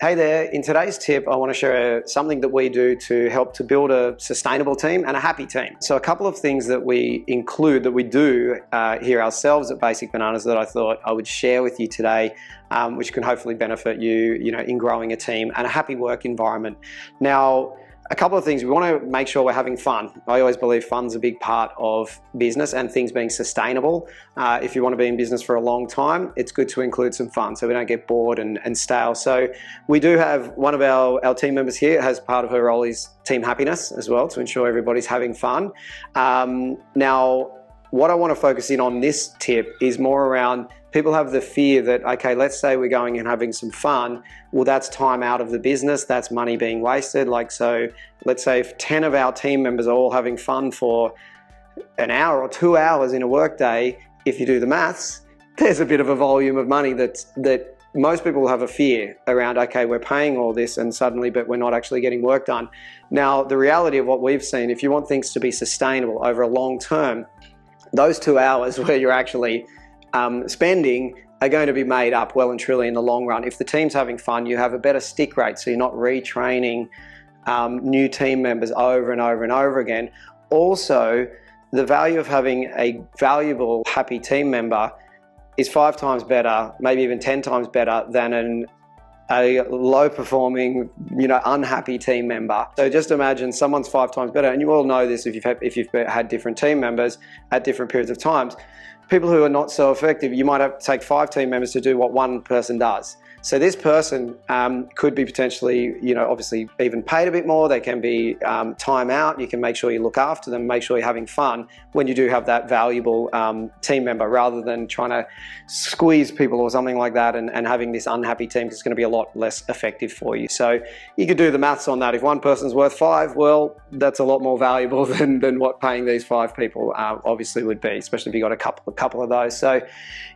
Hey there, in today's tip, I want to share something that we do to help to build a sustainable team and a happy team. So a couple of things that we include, that we do here ourselves at Basic Bananas that I thought I would share with you today, which can hopefully benefit you, in growing a team and a happy work environment. Now, a couple of things. We want to make sure we're having fun. I always believe fun's a big part of business and things being sustainable. If you want to be in business for a long time, it's good to include some fun so we don't get bored and stale. So we do have one of our team members here has part of her role is team happiness as well, to ensure everybody's having fun. Now, what I want to focus in on this tip is more around people have the fear that, okay, let's say we're going and having some fun. Well, that's time out of the business. That's money being wasted. So let's say if 10 of our team members are all having fun for an hour or 2 hours in a workday, if you do the maths, there's a bit of a volume of money that most people will have a fear around, okay, we're paying all this and suddenly, but we're not actually getting work done. Now, the reality of what we've seen, if you want things to be sustainable over a long term, those 2 hours where you're actually spending are going to be made up well and truly in the long run. If the team's having fun, you have a better stick rate, so you're not retraining new team members over and over and over again. Also, the value of having a valuable, happy team member is 5 times better, maybe even 10 times better than a low-performing, unhappy team member. So just imagine someone's 5 times better, and you all know this if you've had different team members at different periods of times. People who are not so effective, you might have to take 5 team members to do what one person does. So this person could be potentially, obviously even paid a bit more. They can be time out. You can make sure you look after them, make sure you're having fun when you do have that valuable team member, rather than trying to squeeze people or something like that and having this unhappy team, because it's going to be a lot less effective for you. So you could do the maths on that. If one person's worth 5, well, that's a lot more valuable than what paying these 5 people obviously would be, especially if you got a couple of those. So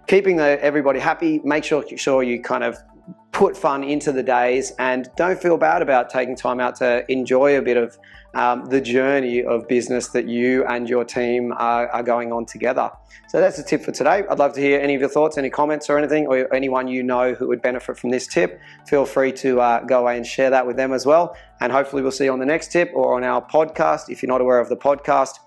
keeping everybody happy, make sure you kind of put fun into the days, and don't feel bad about taking time out to enjoy a bit of the journey of business that you and your team are going on together. So that's the tip for today. I'd love to hear any of your thoughts, any comments or anything, or anyone you know who would benefit from this tip. Feel free to go away and share that with them as well. And hopefully we'll see you on the next tip or on our podcast. If you're not aware of the podcast,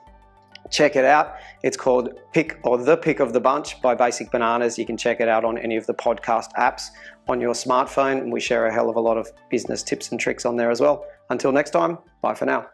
check it out. It's called The Pick of the Bunch by Basic Bananas. You can check it out on any of the podcast apps on your smartphone, and we share a hell of a lot of business tips and tricks on there as well. Until next time, bye for now.